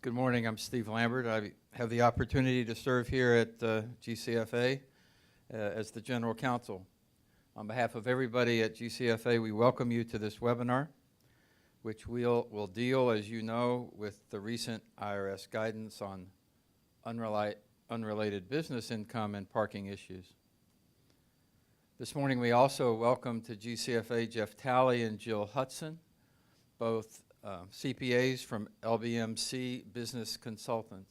Good morning. I'm Steve Lambert. I have the opportunity to serve here at GCFA as the General Counsel. On behalf of everybody at GCFA, we welcome you to this webinar, which will deal, as you know, with the recent IRS guidance on unrelated business income and parking issues. This morning, we also welcome to GCFA Jeff Talley and Jill Hudson, both CPAs from LBMC Business Consultants.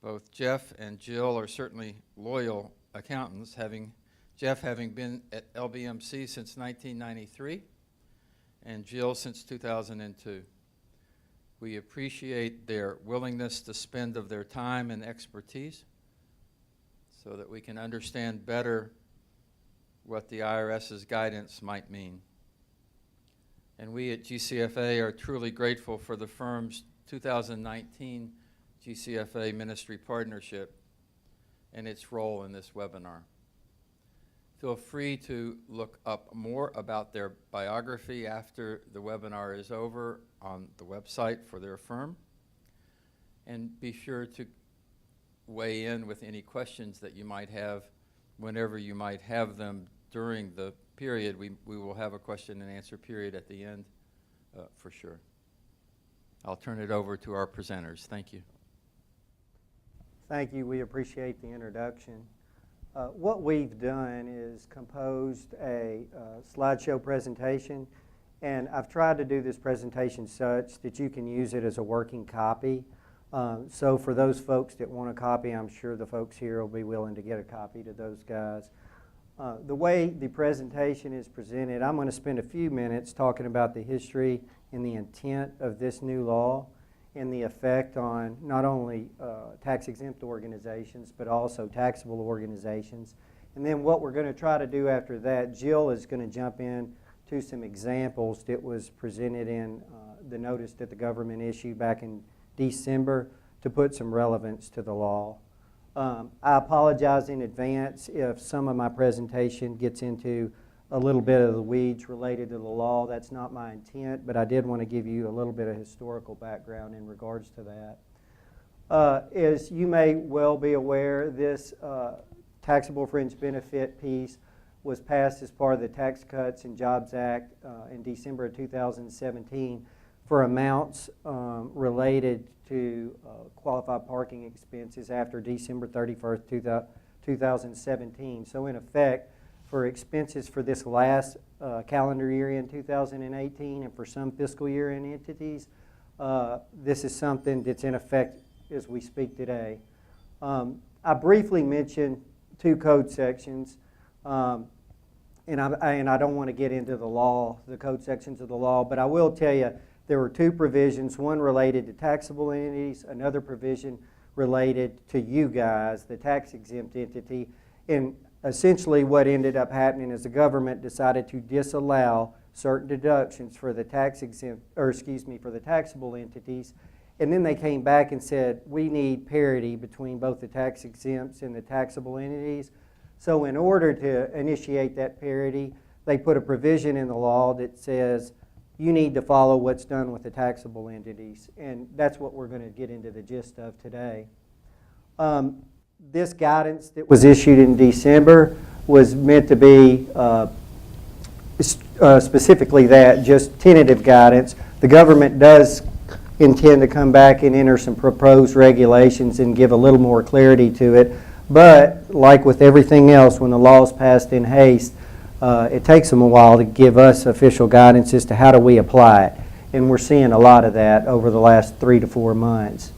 Both Jeff and Jill are certainly loyal accountants, Jeff having been at LBMC since 1993 and Jill since 2002. We appreciate their willingness to spend of their time and expertise so that we can understand better what the IRS's guidance might mean. And we at GCFA are truly grateful for the firm's 2019 GCFA Ministry Partnership and its role in this webinar. Feel free to look up more about their biography after the webinar is over on the website for their firm. And be sure to weigh in with any questions that you might have whenever you might have them during the period. We will have a question and answer period at the end for sure. I'll turn it over to our presenters. Thank you. Thank you. We appreciate the introduction. What we've done is composed a slideshow presentation, and I've tried to do this presentation such that you can use it as a working copy. So for those folks that want a copy, I'm sure the folks here will be willing to get a copy to those guys. The way the presentation is presented, I'm going to spend a few minutes talking about the history and the intent of this new law and the effect on not only tax-exempt organizations but also taxable organizations. And then what we're going to try to do after that, Jill is going to jump in to some examples that was presented in the notice that the government issued back in December to put some relevance to the law. I apologize in advance if some of my presentation gets into a little bit of the weeds related to the law. That's not my intent, but I did want to give you a little bit of historical background in regards to that. As you may well be aware, this taxable fringe benefit piece was passed as part of the Tax Cuts and Jobs Act in December of 2017 for amounts related to qualified parking expenses after December 31st, 2017. So in effect, for expenses for this last calendar year in 2018 and for some fiscal year in entities, this is something that's in effect as we speak today. I briefly mentioned two code sections, and I don't want to get into the law, the code sections of the law, but I will tell you there were two provisions, one related to taxable entities, another provision related to you guys, the tax-exempt entity. And essentially what ended up happening is the government decided to disallow certain deductions for the for the taxable entities. And then they came back and said, we need parity between both the tax-exempts and the taxable entities. So in order to initiate that parity, they put a provision in the law that says, you need to follow what's done with the taxable entities. And that's what we're going to get into the gist of today. This guidance that was issued in December was meant to be specifically that, just tentative guidance. The government does intend to come back and enter some proposed regulations and give a little more clarity to it. But like with everything else, when the law is passed in haste, it takes them a while to give us official guidance as to how do we apply it. And we're seeing a lot of that over the last 3 to 4 months.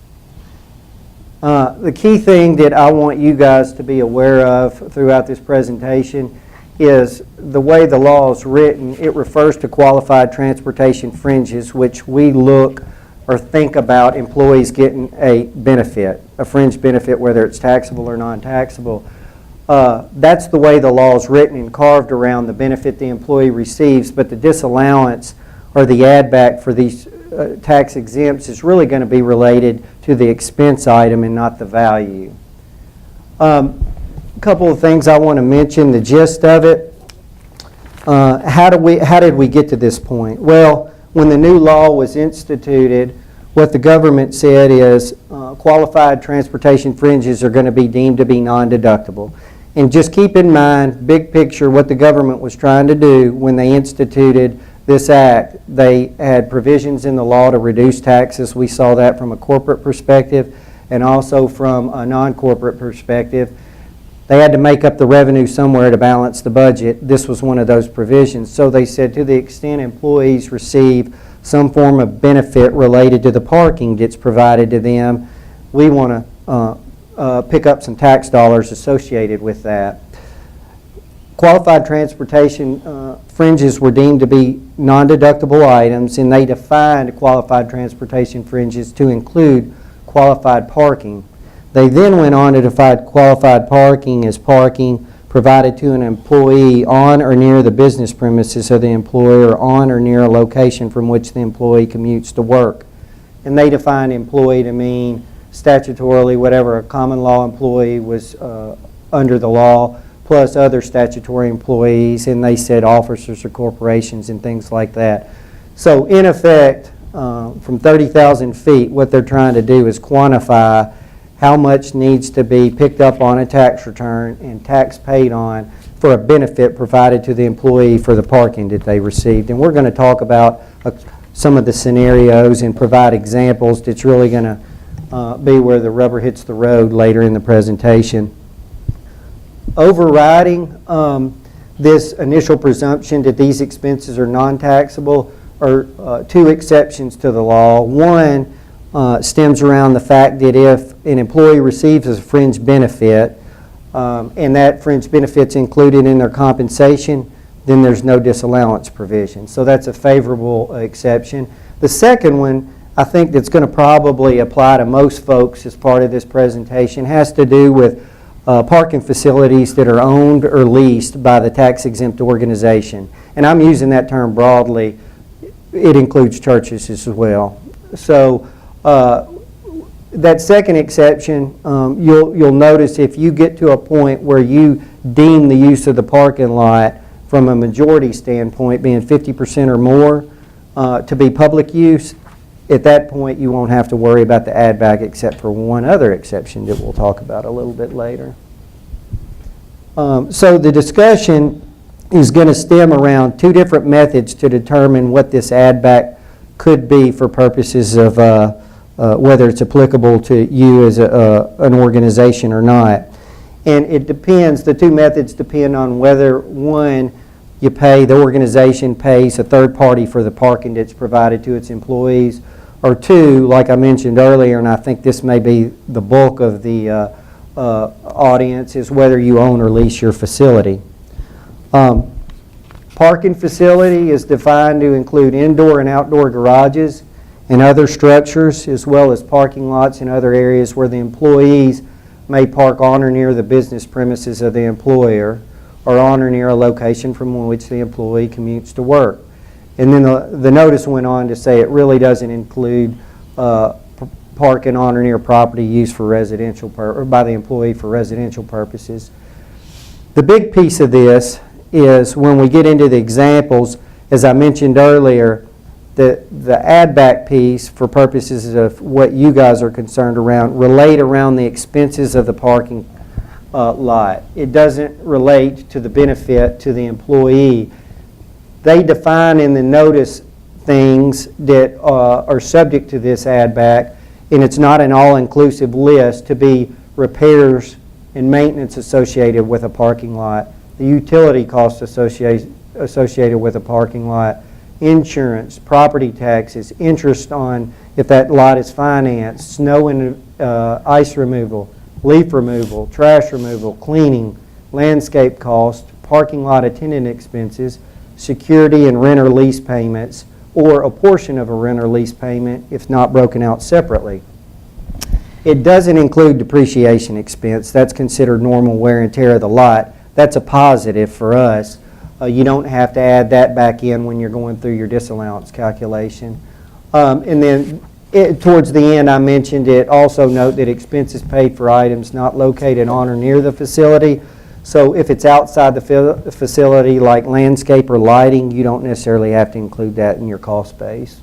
The key thing that I want you guys to be aware of throughout this presentation is the way the law is written. It refers to qualified transportation fringes, which we look or think about employees getting a benefit, a fringe benefit, whether it's taxable or non-taxable. That's the way the law is written and carved around the benefit the employee receives, but the disallowance or the add back for these tax exempts is really going to be related to the expense item and not the value. A couple of things I want to mention, the gist of it. How did we get to this point? Well, when the new law was instituted, what the government said is qualified transportation fringes are going to be deemed to be non-deductible. And just keep in mind, big picture, what the government was trying to do when they instituted this act. They had provisions in the law to reduce taxes. We saw that from a corporate perspective and also from a non-corporate perspective. They had to make up the revenue somewhere to balance the budget. This was one of those provisions. So they said to the extent employees receive some form of benefit related to the parking that's provided to them, we want to pick up some tax dollars associated with that. Qualified transportation fringes were deemed to be non-deductible items, and they defined qualified transportation fringes to include qualified parking. They then went on to define qualified parking as parking provided to an employee on or near the business premises of the employer, or on or near a location from which the employee commutes to work. And they defined employee to mean statutorily whatever a common law employee was under the law, plus other statutory employees, and they said officers or corporations and things like that. So in effect, from 30,000 feet, what they're trying to do is quantify how much needs to be picked up on a tax return and tax paid on for a benefit provided to the employee for the parking that they received. And we're going to talk about some of the scenarios and provide examples that's really going to be where the rubber hits the road later in the presentation. Overriding this initial presumption that these expenses are non-taxable are two exceptions to the law. One stems around the fact that if an employee receives a fringe benefit and that fringe benefit's included in their compensation, then there's no disallowance provision. So that's a favorable exception. The second one, I think that's going to probably apply to most folks as part of this presentation, has to do with parking facilities that are owned or leased by the tax-exempt organization. And I'm using that term broadly. It includes churches as well. So that second exception, you'll notice if you get to a point where you deem the use of the parking lot from a majority standpoint, being 50% or more, to be public use, at that point you won't have to worry about the add back except for one other exception that we'll talk about a little bit later. So the discussion is going to stem around two different methods to determine what this add back could be for purposes of whether it's applicable to you as an organization or not. And it depends, the two methods depend on whether, one, the organization pays a third party for the parking that's provided to its employees, or two, like I mentioned earlier, and I think this may be the bulk of the audience, is whether you own or lease your facility. Parking facility is defined to include indoor and outdoor garages and other structures, as well as parking lots and other areas where the employees may park on or near the business premises of the employer, or on or near a location from which the employee commutes to work. And then the notice went on to say it really doesn't include parking on or near property used for residential or by the employee for residential purposes. The big piece of this is when we get into the examples, as I mentioned earlier, the add back piece for purposes of what you guys are concerned around relate around the expenses of the parking lot. It doesn't relate to the benefit to the employee. They define in the notice things that are subject to this add back, and it's not an all-inclusive list, to be repairs and maintenance associated with a parking lot, the utility costs associated with a parking lot, insurance, property taxes, interest on if that lot is financed, snow and ice removal, leaf removal, trash removal, cleaning, landscape cost, parking lot attendant expenses, security and rent or lease payments, or a portion of a rent or lease payment if not broken out separately. It doesn't include depreciation expense. That's considered normal wear and tear of the lot. That's a positive for us. You don't have to add that back in when you're going through your disallowance calculation. And then towards the end, I mentioned it. Also note that expenses paid for items not located on or near the facility. So if it's outside the facility, like landscape or lighting, you don't necessarily have to include that in your cost base.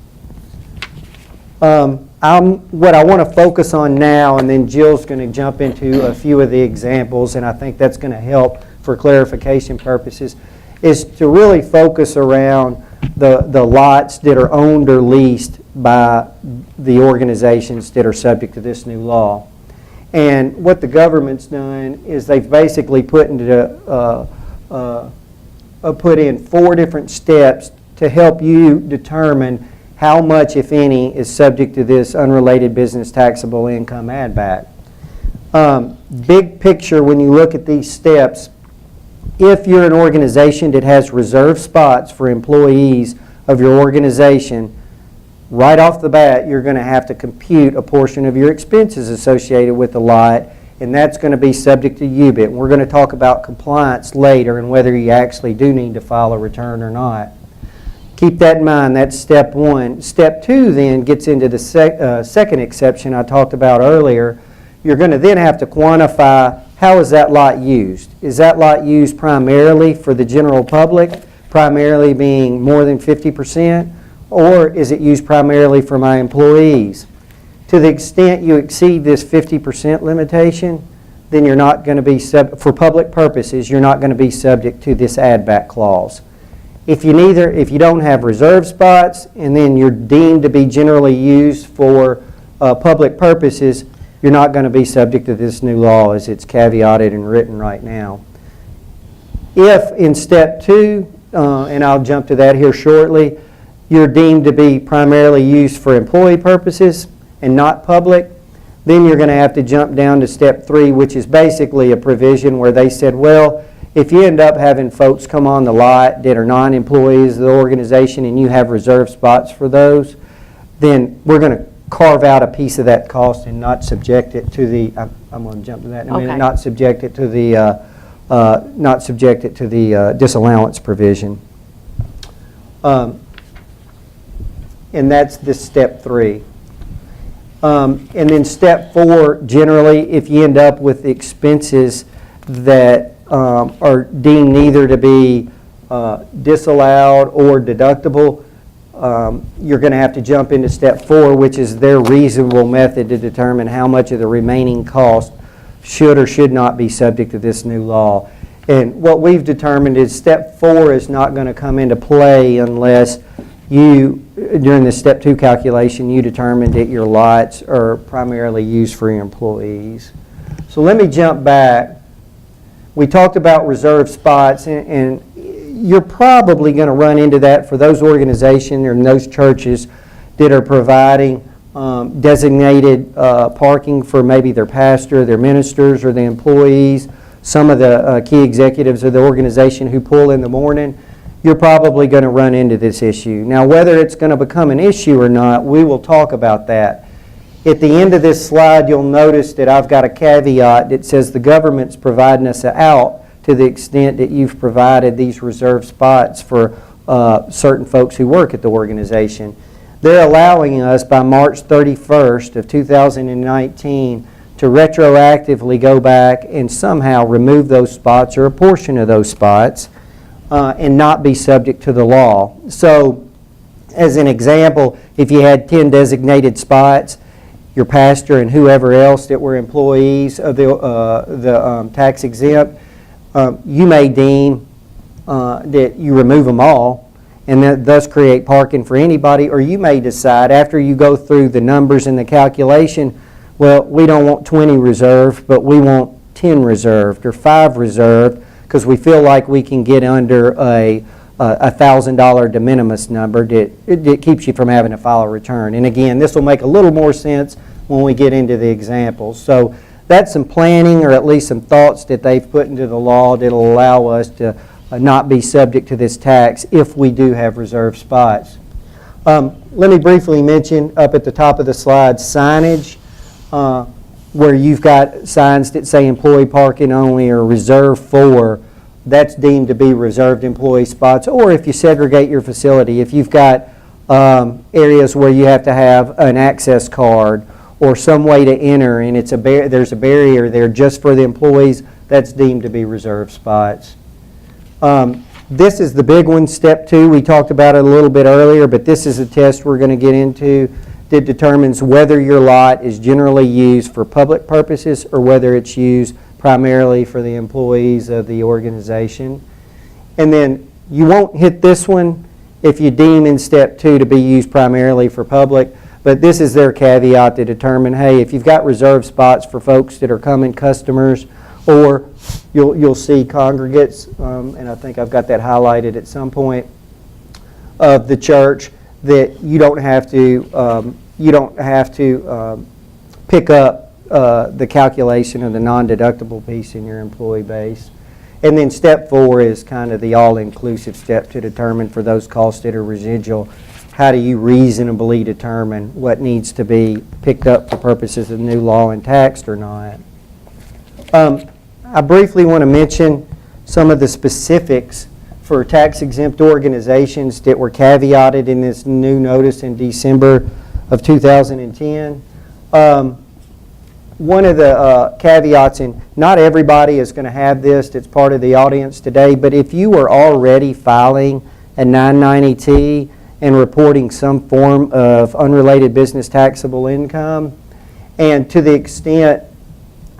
What I want to focus on now, and then Jill's going to jump into a few of the examples, and I think that's going to help for clarification purposes, is to really focus around the lots that are owned or leased by the organizations that are subject to this new law. And what the government's done is they've basically put in 4 different steps to help you determine how much, if any, is subject to this unrelated business taxable income add back. Big picture, when you look at these steps, if you're an organization that has reserved spots for employees of your organization, right off the bat, you're going to have to compute a portion of your expenses associated with the lot, and that's going to be subject to UBIT. We're going to talk about compliance later and whether you actually do need to file a return or not. Keep that in mind. That's step 1. Step 2 then gets into the second exception I talked about earlier. You're going to then have to quantify, how is that lot used? Is that lot used primarily for the general public, primarily being more than 50%, or is it used primarily for my employees? To the extent you exceed this 50% limitation, then you're not going to be, for public purposes, you're not going to be subject to this add back clause. If you don't have reserve spots and then you're deemed to be generally used for public purposes, you're not going to be subject to this new law as it's caveated and written right now. If in step 2, and I'll jump to that here shortly, you're deemed to be primarily used for employee purposes and not public, then you're going to have to jump down to step 3, which is basically a provision where they said, well, if you end up having folks come on the lot that are non-employees of the organization and you have reserved spots for those, then we're going to carve out a piece of that cost and not subject it to the, I'm going to jump to that in a minute, not subject it to the disallowance provision. And that's this step 3. And then step 4, generally, if you end up with expenses that are deemed neither to be disallowed or deductible, you're going to have to jump into step 4, which is their reasonable method to determine how much of the remaining cost should or should not be subject to this new law. And what we've determined is step 4 is not going to come into play unless you, during the step 2 calculation, you determined that your lots are primarily used for your employees. So let me jump back. We talked about reserved spots, and you're probably going to run into that for those organizations and those churches that are providing designated parking for maybe their pastor, their ministers, or the employees, some of the key executives of the organization who pull in the morning. You're probably going to run into this issue. Now, whether it's going to become an issue or not, we will talk about that. At the end of this slide, you'll notice that I've got a caveat that says the government's providing us out to the extent that you've provided these reserved spots for certain folks who work at the organization. They're allowing us by March 31st of 2019 to retroactively go back and somehow remove those spots or a portion of those spots and not be subject to the law. So, as an example, if you had 10 designated spots, your pastor and whoever else that were employees of the tax exempt, you may deem that you remove them all and that thus create parking for anybody, or you may decide after you go through the numbers and the calculation, well, we don't want 20 reserved, but we want 10 reserved or 5 reserved because we feel like we can get under a $1,000 de minimis number that keeps you from having to file a return. And again, this will make a little more sense when we get into the examples. So that's some planning or at least some thoughts that they've put into the law that will allow us to not be subject to this tax if we do have reserved spots. Let me briefly mention up at the top of the slide signage, where you've got signs that say employee parking only or reserved for. That's deemed to be reserved employee spots. Or if you segregate your facility, if you've got areas where you have to have an access card or some way to enter and it's there's a barrier there just for the employees, that's deemed to be reserved spots. This is the big one, step 2. We talked about it a little bit earlier, but this is a test we're going to get into. that determines whether your lot is generally used for public purposes or whether it's used primarily for the employees of the organization. And then you won't hit this one if you deem in step 2 to be used primarily for public, but this is their caveat to determine, hey, if you've got reserved spots for folks that are coming customers, or you'll see congregates, and I think I've got that highlighted at some point, of the church, that you don't have to pick up the calculation of the non-deductible piece in your employee base. And then step 4 is kind of the all-inclusive step to determine for those costs that are residual, how do you reasonably determine what needs to be picked up for purposes of the new law and taxed or not. I briefly want to mention some of the specifics for tax-exempt organizations that were caveated in this new notice in December of 2010. One of the caveats, and not everybody is going to have this that's part of the audience today, but if you were already filing a 990T and reporting some form of unrelated business taxable income, and to the extent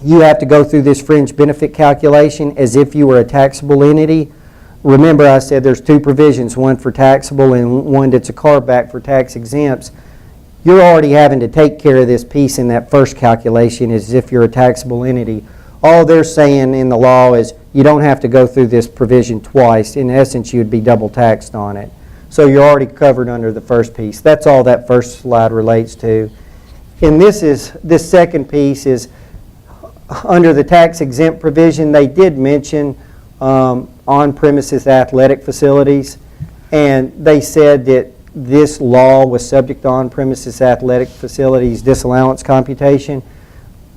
you have to go through this fringe benefit calculation as if you were a taxable entity, remember I said there's 2 provisions, one for taxable and one that's a carve-back for tax exempts. You're already having to take care of this piece in that first calculation as if you're a taxable entity. All they're saying in the law is you don't have to go through this provision twice. In essence, you would be double taxed on it. So you're already covered under the first piece. That's all that first slide relates to. And this second piece is under the tax exempt provision. They did mention on-premises athletic facilities, and they said that this law was subject to on-premises athletic facilities disallowance computation.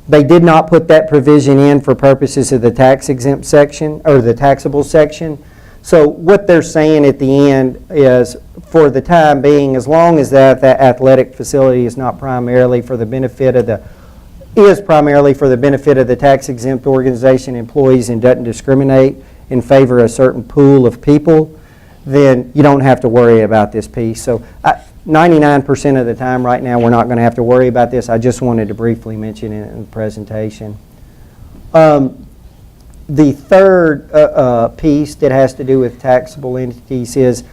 They did not put that provision in for purposes of the tax exempt section or the taxable section. So what they're saying at the end is, for the time being, as long as that athletic facility is not primarily for the benefit of the tax exempt organization employees and doesn't discriminate in favor of a certain pool of people, then you don't have to worry about this piece. So 99% of the time right now we're not going to have to worry about this. I just wanted to briefly mention it in the presentation. The third piece that has to do with taxable entities is,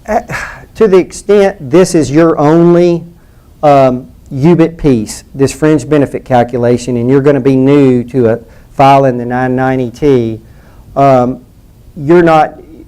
to the extent this is your only UBIT piece, this fringe benefit calculation, and you're going to be new to filing the 990T,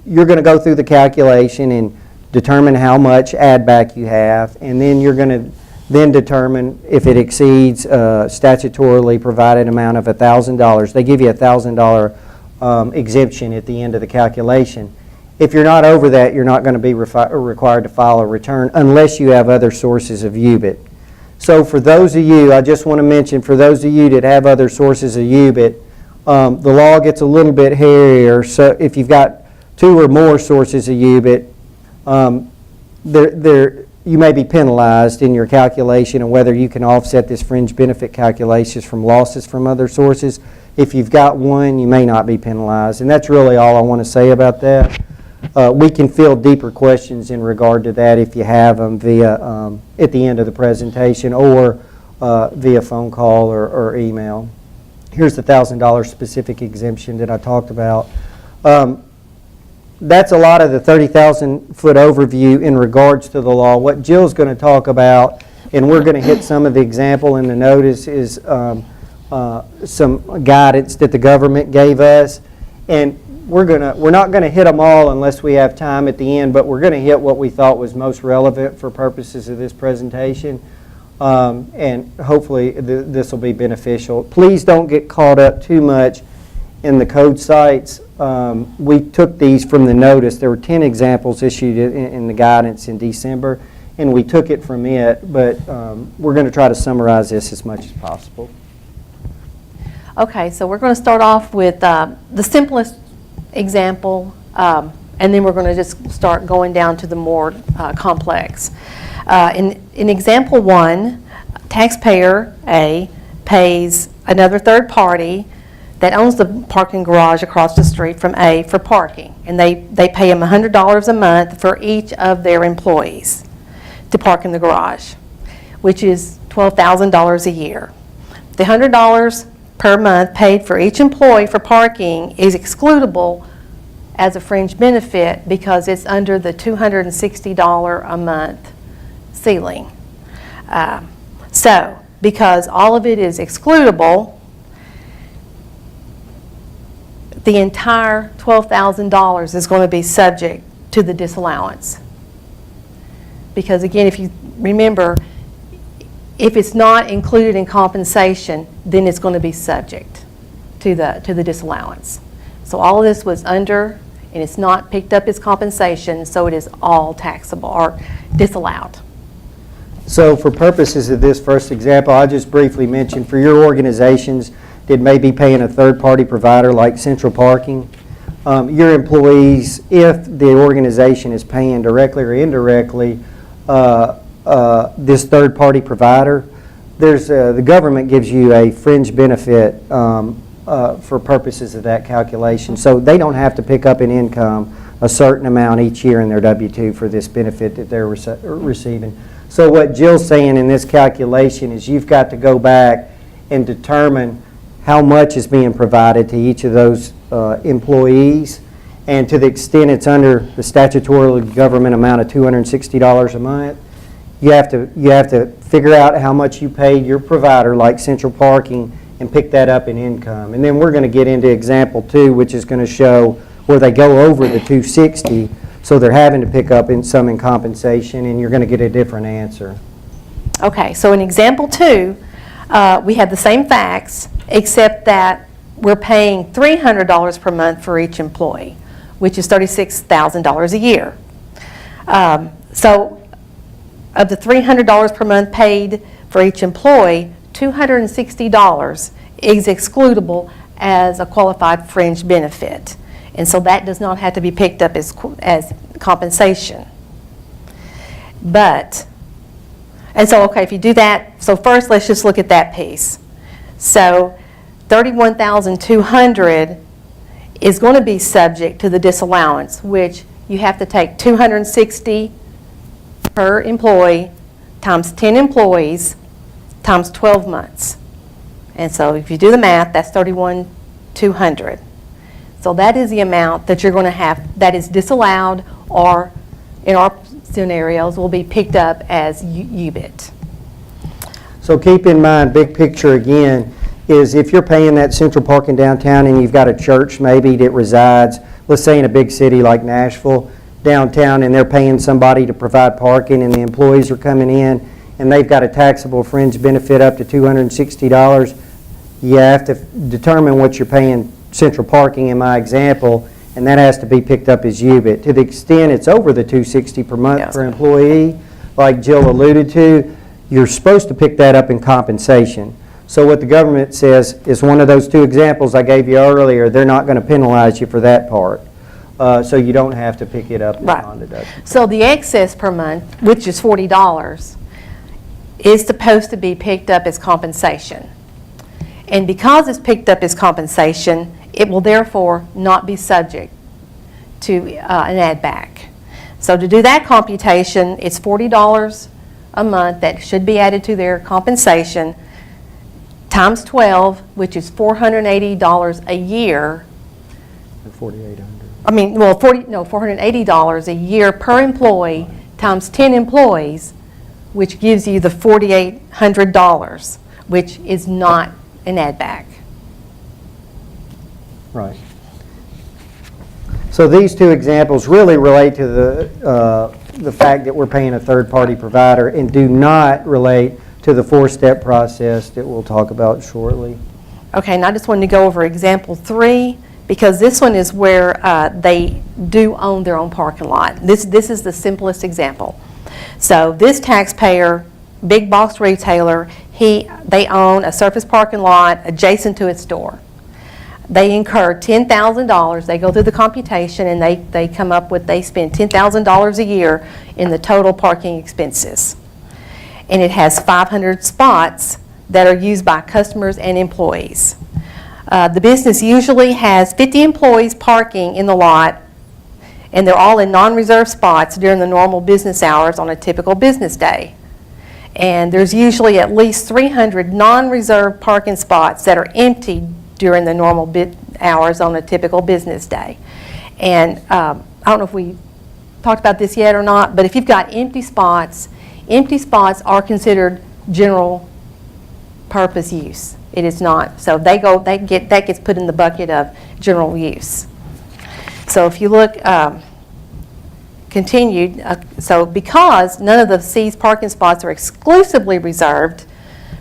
you're going to go through the calculation and determine how much add back you have, and then you're going to then determine if it exceeds statutorily provided amount of $1,000. They give you a $1,000 exemption at the end of the calculation. If you're not over that, you're not going to be required to file a return unless you have other sources of UBIT. So for those of you, I just want to mention, for those of you that have other sources of UBIT, the law gets a little bit hairier. So if you've got 2 or more sources of UBIT, you may be penalized in your calculation of whether you can offset this fringe benefit calculations from losses from other sources. If you've got one, you may not be penalized. And that's really all I want to say about that. We can field deeper questions in regard to that if you have them via at the end of the presentation, or via phone call or email. Here's the $1,000 specific exemption that I talked about. That's a lot of the 30,000-foot overview in regards to the law. What Jill's going to talk about, and we're going to hit some of the example in the notice, is some guidance that the government gave us. And we're not going to hit them all unless we have time at the end, but we're going to hit what we thought was most relevant for purposes of this presentation. And hopefully this will be beneficial. Please don't get caught up too much in the code sites. We took these from the notice. There were 10 examples issued in the guidance in December, and we took it from it, but we're going to try to summarize this as much as possible. Okay, so we're going to start off with the simplest example, and then we're going to just start going down to the more complex. In example 1, taxpayer A pays another third party that owns the parking garage across the street from A for parking, and they pay him $100 a month for each of their employees. to park in the garage, which is $12,000 a year. The $100 per month paid for each employee for parking is excludable as a fringe benefit because it's under the $260 a month ceiling. So, because all of it is excludable, the entire $12,000 is going to be subject to the disallowance. Because again, if you remember, if it's not included in compensation, then it's going to be subject to the disallowance. So all of this was under, and it's not picked up as compensation, so it is all taxable or disallowed. So for purposes of this first example, I'll just briefly mention for your organizations that may be paying a third-party provider like Central Parking, your employees, if the organization is paying directly or indirectly this third-party provider, the government gives you a fringe benefit for purposes of that calculation. So they don't have to pick up in income a certain amount each year in their W-2 for this benefit that they're receiving. So what Jill's saying in this calculation is you've got to go back and determine how much is being provided to each of those employees, and to the extent it's under the statutory government amount of $260 a month, you have to figure out how much you paid your provider, like Central Parking, and pick that up in income. And then we're going to get into example 2, which is going to show where they go over the 260, so they're having to pick up some in compensation, and you're going to get a different answer. Okay, so in example 2, we have the same facts, except that we're paying $300 per month for each employee, which is $36,000 a year. So of the $300 per month paid for each employee, $260 is excludable as a qualified fringe benefit. And so that does not have to be picked up as compensation. And so, okay, if you do that, so first let's just look at that piece. So $31,200 is going to be subject to the disallowance, which you have to take $260 per employee times 10 employees times 12 months. And so if you do the math, that's $31,200. So that is the amount that you're going to have that is disallowed, or in our scenarios will be picked up as UBIT. So keep in mind, big picture again, is if you're paying that Central Parking downtown and you've got a church maybe that resides, let's say in a big city like Nashville, downtown, and they're paying somebody to provide parking, and the employees are coming in and they've got a taxable fringe benefit up to $260, you have to determine what you're paying Central Parking in my example, and that has to be picked up as UBIT. To the extent it's over the $260 per month per employee, like Jill alluded to, you're supposed to pick that up in compensation. So what the government says is one of those 2 examples I gave you earlier, they're not going to penalize you for that part. So you don't have to pick it up as non-deductible. So the excess per month, which is $40, is supposed to be picked up as compensation. And because it's picked up as compensation, it will therefore not be subject to an add back. So to do that computation, it's $40 a month that should be added to their compensation, times 12, which is $480 a year. $4,800. I mean, well, $480 a year per employee times 10 employees, which gives you the $4,800, which is not an add back. Right. So these 2 examples really relate to the fact that we're paying a third-party provider and do not relate to the 4-step process that we'll talk about shortly. Okay, and I just wanted to go over example 3, because this one is where they do own their own parking lot. This is the simplest example. So this taxpayer, big box retailer, they own a surface parking lot adjacent to its store. They incur $10,000. They go through the computation and they come up with, they spend $10,000 a year in the total parking expenses. And it has 500 spots that are used by customers and employees. The business usually has 50 employees parking in the lot, and they're all in non-reserved spots during the normal business hours on a typical business day. And there's usually at least 300 non-reserved parking spots that are empty during the normal hours on a typical business day. And I don't know if we talked about this yet or not, but if you've got empty spots are considered general purpose use. It is not. So that gets put in the bucket of general use. So if you look, continued, so because none of the C's parking spots are exclusively reserved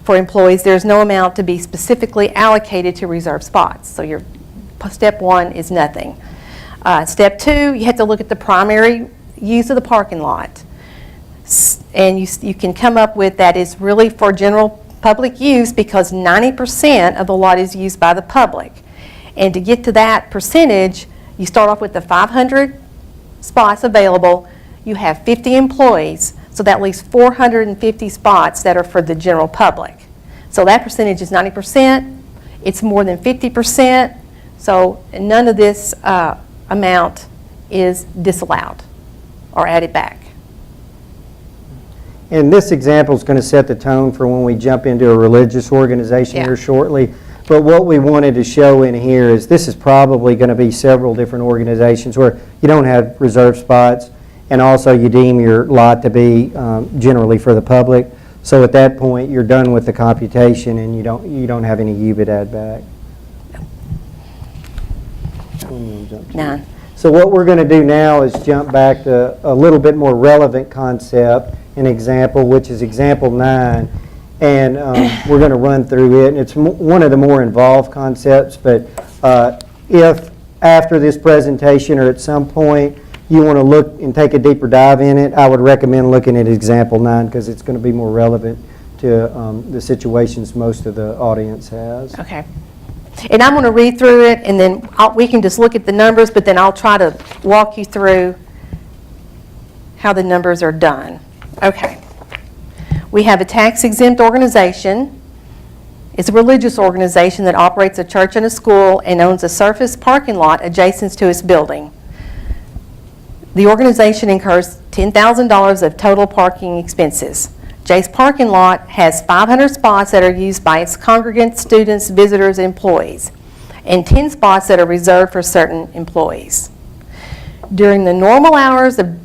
for employees, there's no amount to be specifically allocated to reserved spots. So your step one is nothing. Step two, you have to look at the primary use of the parking lot. And you can come up with that is really for general public use because 90% of the lot is used by the public. And to get to that percentage, you start off with the 500 spots available, you have 50 employees, so that leaves 450 spots that are for the general public. So that percentage is 90%, it's more than 50%, so none of this amount is disallowed or added back. And this example is going to set the tone for when we jump into a religious organization here shortly. But what we wanted to show in here is this is probably going to be several different organizations where you don't have reserved spots, and also you deem your lot to be generally for the public. So at that point, you're done with the computation, and you don't have any UBIT add back. None. So what we're going to do now is jump back to a little bit more relevant concept, an example, which is example 9. And we're going to run through it. And it's one of the more involved concepts, but if after this presentation or at some point you want to look and take a deeper dive in it, I would recommend looking at example 9 because it's going to be more relevant to the situations most of the audience has. Okay. And I'm going to read through it, and then we can just look at the numbers, but then I'll try to walk you through how the numbers are done. Okay. We have a tax-exempt organization. It's a religious organization that operates a church and a school and owns a surface parking lot adjacent to its building. The organization incurs $10,000 of total parking expenses. Jay's parking lot has 500 spots that are used by its congregants, students, visitors, and employees, and 10 spots that are reserved for certain employees. During the normal hours of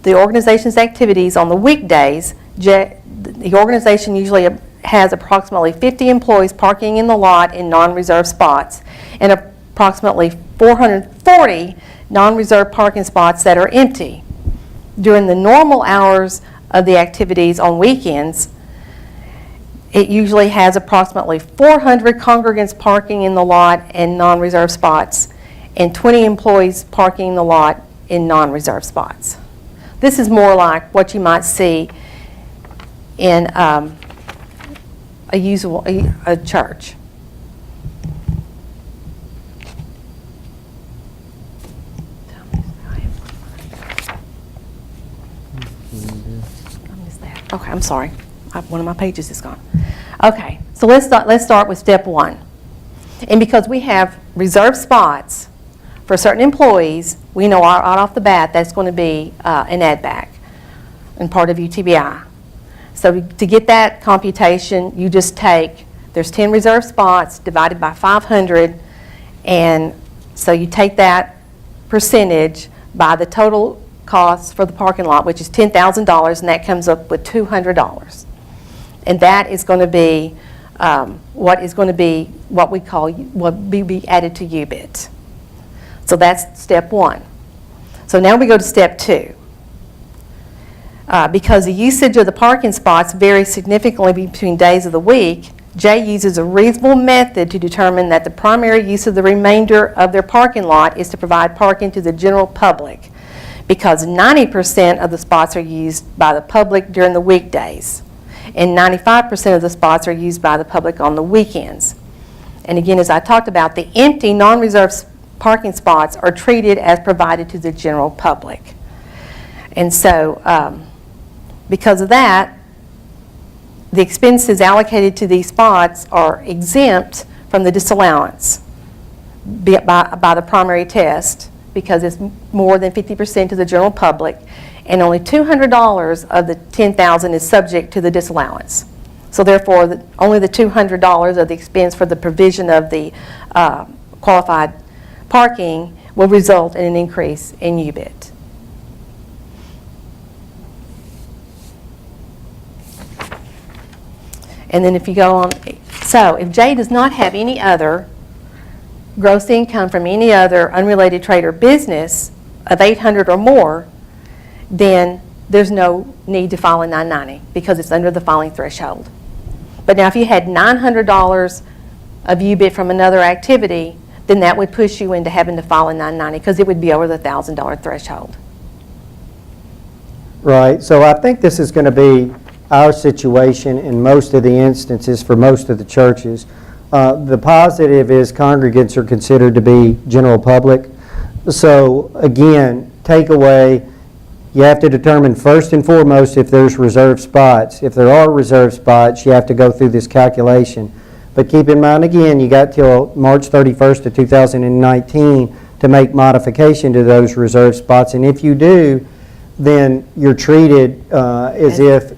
the organization's activities on the weekdays, the organization usually has approximately 50 employees parking in the lot in non-reserved spots and approximately 440 non-reserved parking spots that are empty. During the normal hours of the activities on weekends, it usually has approximately 400 congregants parking in the lot in non-reserved spots and 20 employees parking in the lot in non-reserved spots. This is more like what you might see in a church. Okay, I'm sorry. One of my pages is gone. Okay, so let's start with step 1. And because we have reserved spots for certain employees, we know right off the bat that's going to be an add back and part of UTBI. So to get that computation, you just take, there's 10 reserved spots divided by 500, and so you take that percentage by the total cost for the parking lot, which is $10,000, and that comes up with $200. And that is going to be what we call what be added to UBIT. So that's step 1. So now we go to step 2. Because the usage of the parking spots varies significantly between days of the week, Jay uses a reasonable method to determine that the primary use of the remainder of their parking lot is to provide parking to the general public, because 90% of the spots are used by the public during the weekdays, and 95% of the spots are used by the public on the weekends. And again, as I talked about, the empty non-reserved parking spots are treated as provided to the general public. And so, because of that, the expenses allocated to these spots are exempt from the disallowance by the primary test because it's more than 50% to the general public, and only $200 of the $10,000 is subject to the disallowance. So therefore, only the $200 of the expense for the provision of the qualified parking will result in an increase in UBIT. And then if you go on, so if J does not have any other gross income from any other unrelated trade or business of $800 or more, then there's no need to file a 990 because it's under the filing threshold. But now if you had $900 of UBIT from another activity, then that would push you into having to file a 990 because it would be over the $1,000 threshold. Right, so I think this is going to be our situation in most of the instances for most of the churches. The positive is congregants are considered to be general public. So again, takeaway, you have to determine first and foremost if there's reserved spots. If there are reserved spots, you have to go through this calculation. But keep in mind again, you got till March 31st of 2019 to make modification to those reserved spots. And if you do, then you're treated as if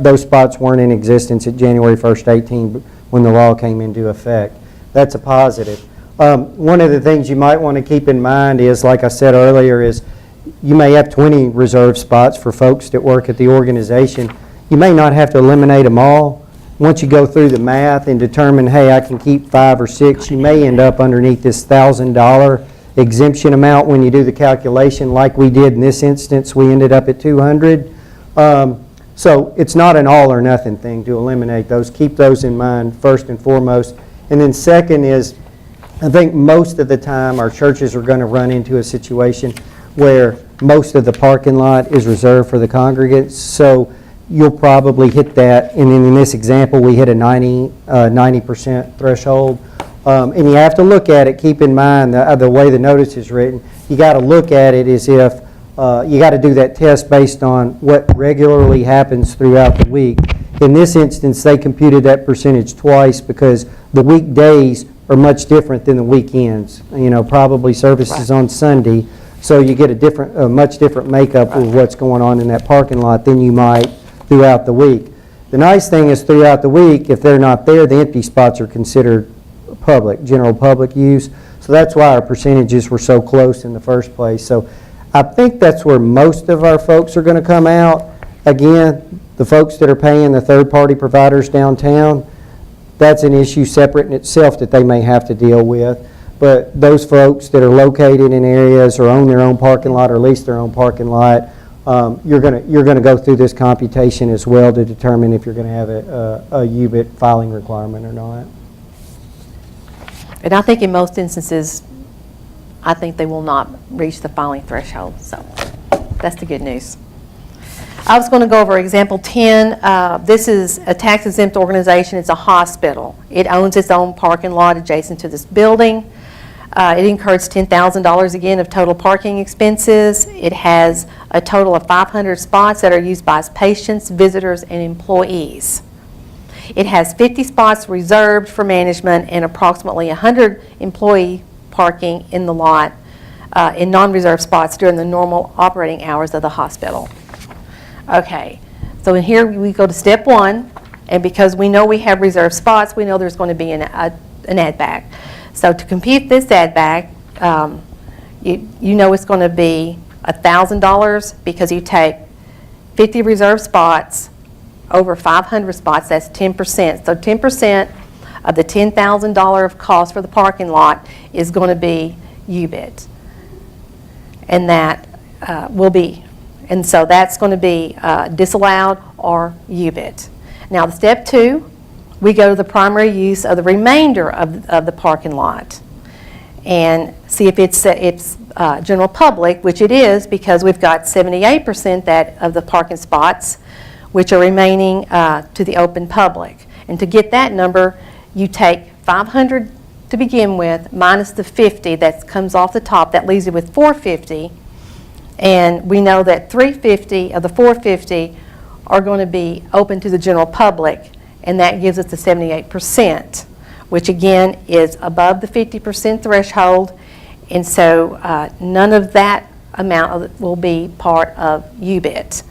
those spots weren't in existence at January 1st, 18 when the law came into effect. That's a positive. One of the things you might want to keep in mind is, like I said earlier, is you may have 20 reserved spots for folks that work at the organization. You may not have to eliminate them all. Once you go through the math and determine, hey, I can keep 5 or 6, you may end up underneath this $1,000 exemption amount when you do the calculation. Like we did in this instance, we ended up at $200. So it's not an all or nothing thing to eliminate those. Keep those in mind first and foremost. And then second is, I think most of the time our churches are going to run into a situation where most of the parking lot is reserved for the congregants. So you'll probably hit that. And then in this example, we hit a 90% threshold. And you have to look at it, keep in mind the way the notice is written, you got to look at it as if you got to do that test based on what regularly happens throughout the week. In this instance, they computed that percentage twice because the weekdays are much different than the weekends. You know, probably services on Sunday, so you get a much different makeup of what's going on in that parking lot than you might throughout the week. The nice thing is throughout the week, if they're not there, the empty spots are considered public, general public use. So that's why our percentages were so close in the first place. So I think that's where most of our folks are going to come out. Again, the folks that are paying the third-party providers downtown, that's an issue separate in itself that they may have to deal with. But those folks that are located in areas or own their own parking lot or lease their own parking lot, you're going to go through this computation as well to determine if you're going to have a UBIT filing requirement or not. And I think in most instances, I think they will not reach the filing threshold. So that's the good news. I was going to go over example 10. This is a tax-exempt organization. It's a hospital. It owns its own parking lot adjacent to this building. It incurs $10,000 again of total parking expenses. It has a total of 500 spots that are used by its patients, visitors, and employees. It has 50 spots reserved for management and approximately 100 employee parking in the lot in non-reserved spots during the normal operating hours of the hospital. Okay, so in here we go to step 1, and because we know we have reserved spots, we know there's going to be an add back. So to compute this add back, you know it's going to be $1,000 because you take 50 reserved spots over 500 spots, that's 10%. So 10% of the $10,000 of cost for the parking lot is going to be UBIT. And that will be, and so that's going to be disallowed or UBIT. Now, the step 2, we go to the primary use of the remainder of the parking lot and see if it's general public, which it is because we've got 78% of the parking spots which are remaining to the open public. And to get that number, you take 500 to begin with minus the 50 that comes off the top. That leaves you with 450. And we know that 350 of the 450 are going to be open to the general public, and that gives us the 78%, which again is above the 50% threshold And so none of that amount will be part of UBIT.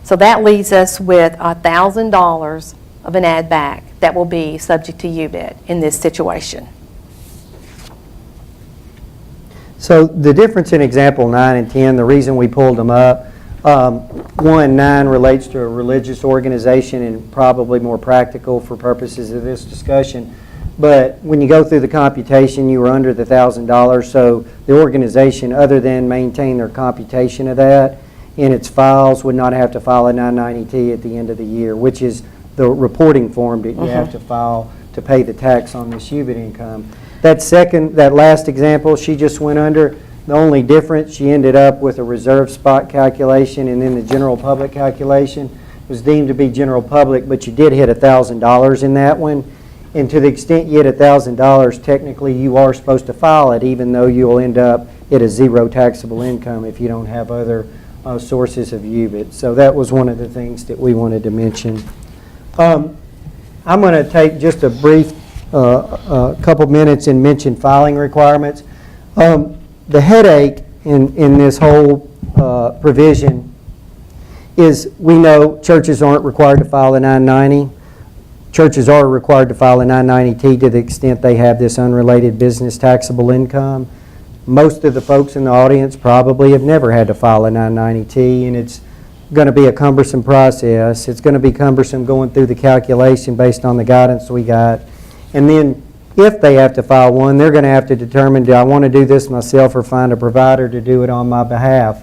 So that leaves us with $1,000 of an add back that will be subject to UBIT in this situation. So the difference in example 9 and 10, the reason we pulled them up, 9 relates to a religious organization and probably more practical for purposes of this discussion. But when you go through the computation, you were under the $1,000, so the organization, other than maintain their computation of that in its files, would not have to file a 990T at the end of the year, which is the reporting form that you have to file to pay the tax on this UBIT income. That last example she just went under, the only difference, she ended up with a reserve spot calculation, and then the general public calculation was deemed to be general public, but you did hit $1,000 in that one. And to the extent you hit $1,000, technically you are supposed to file it, even though you'll end up at a zero taxable income if you don't have other sources of UBIT. So that was one of the things that we wanted to mention. I'm going to take just a brief couple minutes and mention filing requirements. The headache in this whole provision is we know churches aren't required to file a 990. Churches are required to file a 990T to the extent they have this unrelated business taxable income. Most of the folks in the audience probably have never had to file a 990T, and it's going to be a cumbersome process. It's going to be cumbersome going through the calculation based on the guidance we got. And then if they have to file one, they're going to have to determine, do I want to do this myself or find a provider to do it on my behalf?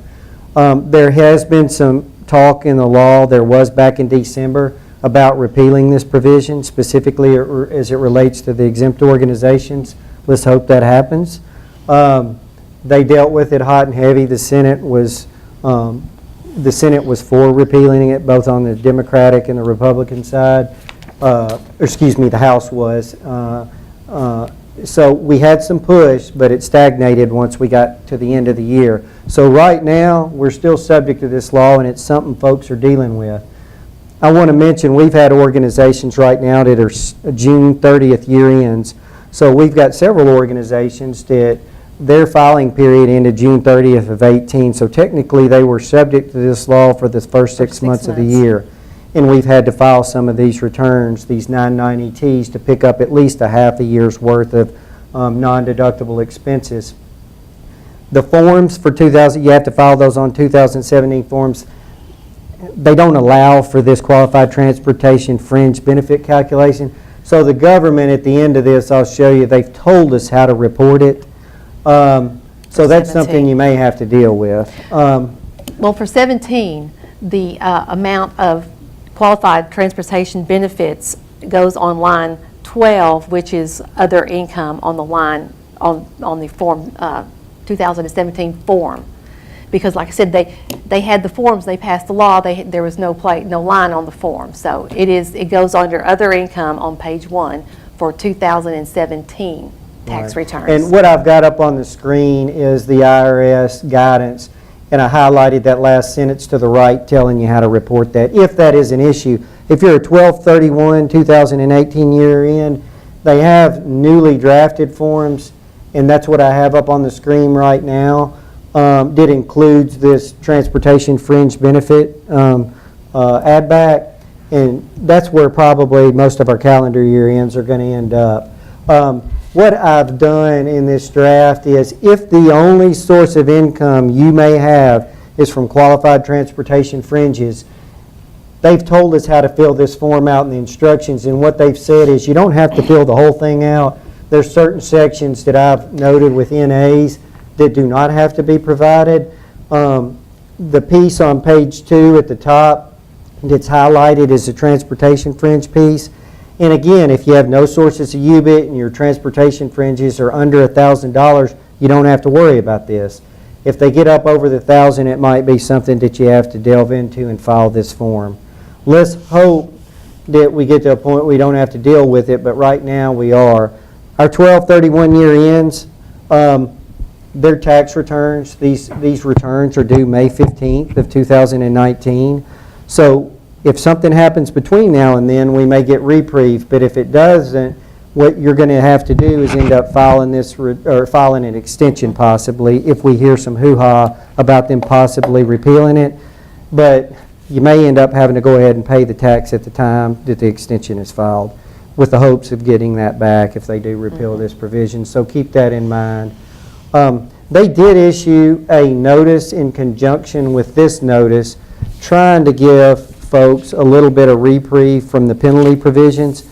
There has been some talk in the law, there was back in December, about repealing this provision, specifically as it relates to the exempt organizations. Let's hope that happens. They dealt with it hot and heavy. The Senate was for repealing it, both on the Democratic and the Republican side. The House was. So we had some push, but it stagnated once we got to the end of the year. So right now, we're still subject to this law, and it's something folks are dealing with. I want to mention we've had organizations right now that are June 30th year ends. So we've got several organizations that their filing period ended June 30th of 18. So technically they were subject to this law for the first 6 months of the year. And we've had to file some of these returns, these 990Ts, to pick up at least a half a year's worth of non-deductible expenses. The forms for 2000, you have to file those on 2017 forms. They don't allow for this qualified transportation fringe benefit calculation. So the government at the end of this, I'll show you, they've told us how to report it. So that's something you may have to deal with. Well, for 17, the amount of qualified transportation benefits goes on line 12, which is other income on the line on the form 2017 form. Because like I said, they had the forms, they passed the law, there was no line on the form. So it goes under other income on page 1 for 2017 tax returns. And what I've got up on the screen is the IRS guidance, and I highlighted that last sentence to the right telling you how to report that, if that is an issue. If you're a 12/31/2018 year end, they have newly drafted forms, and that's what I have up on the screen right now. That includes this transportation fringe benefit add back, and that's where probably most of our calendar year ends are going to end up. What I've done in this draft is, if the only source of income you may have is from qualified transportation fringes, they've told us how to fill this form out in the instructions, and what they've said is you don't have to fill the whole thing out. There's certain sections that I've noted with NAs that do not have to be provided. The piece on page 2 at the top that's highlighted is the transportation fringe piece. And again, if you have no sources of UBIT and your transportation fringes are under $1,000, you don't have to worry about this. If they get up over the 1,000, it might be something that you have to delve into and file this form. Let's hope that we get to a point we don't have to deal with it, but right now we are. Our 12/31 year ends, their tax returns, these returns are due May 15th of 2019. So if something happens between now and then, we may get reprieve, but if it doesn't, what you're going to have to do is end up filing this, or filing an extension possibly, if we hear some hoo-ha about them possibly repealing it. But you may end up having to go ahead and pay the tax at the time that the extension is filed, with the hopes of getting that back if they do repeal this provision. So keep that in mind. They did issue a notice in conjunction with this notice, trying to give folks a little bit of reprieve from the penalty provisions.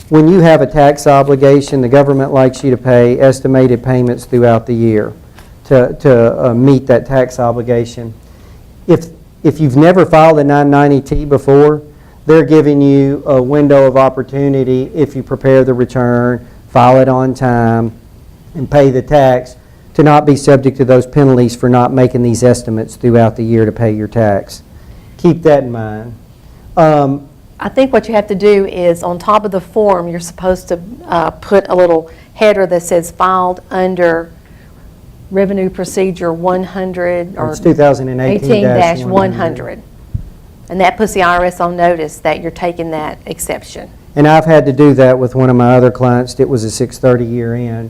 When you have a tax obligation, the government likes you to pay estimated payments throughout the year to meet that tax obligation. If you've never filed a 990T before, they're giving you a window of opportunity if you prepare the return, file it on time, and pay the tax, to not be subject to those penalties for not making these estimates throughout the year to pay your tax. Keep that in mind. I think what you have to do is, on top of the form, you're supposed to put a little header that says filed under Revenue Procedure 100 or It's 2018-100. And that puts the IRS on notice that you're taking that exception. And I've had to do that with one of my other clients that was a 630 year end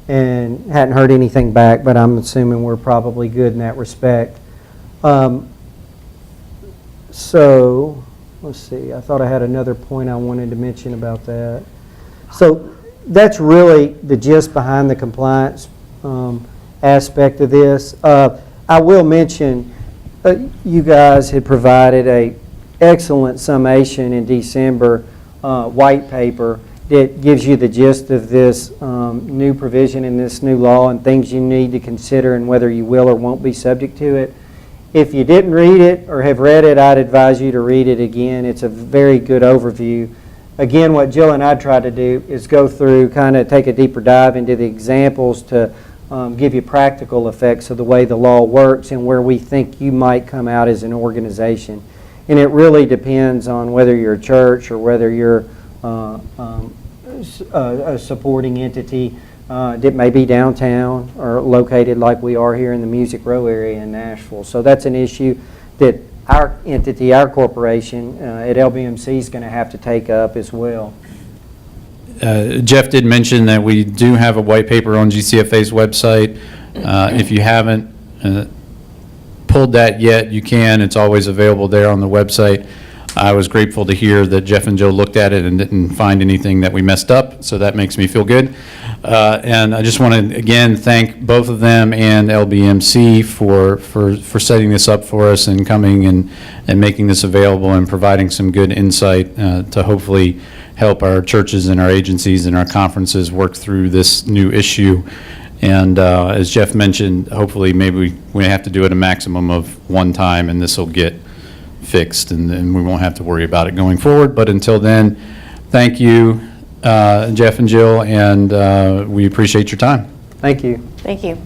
and hadn't heard anything back, but I'm assuming we're probably good in that respect. So, let's see, I thought I had another point I wanted to mention about that. So that's really the gist behind the compliance aspect of this. I will mention, you guys had provided a excellent summation in December white paper that gives you the gist of this new provision in this new law and things you need to consider and whether you will or won't be subject to it. If you didn't read it or have read it, I'd advise you to read it again. It's a very good overview. Again, what Jill and I try to do is go through, kind of take a deeper dive into the examples to give you practical effects of the way the law works and where we think you might come out as an organization. And it really depends on whether you're a church or whether you're a supporting entity that may be downtown or located like we are here in the Music Row area in Nashville. So that's an issue that our entity, our corporation at LBMC is going to have to take up as well. Jeff did mention that we do have a white paper on GCFA's website. If you haven't pulled that yet, you can. It's always available there on the website. I was grateful to hear that Jeff and Joe looked at it and didn't find anything that we messed up, so that makes me feel good. And I just want to, again, thank both of them and LBMC for setting this up for us and coming and making this available and providing some good insight to hopefully help our churches and our agencies and our conferences work through this new issue. And as Jeff mentioned, hopefully maybe we have to do it a maximum of one time and this will get fixed and we won't have to worry about it going forward. But until then, thank you, Jeff and Jill, and we appreciate your time. Thank you. Thank you.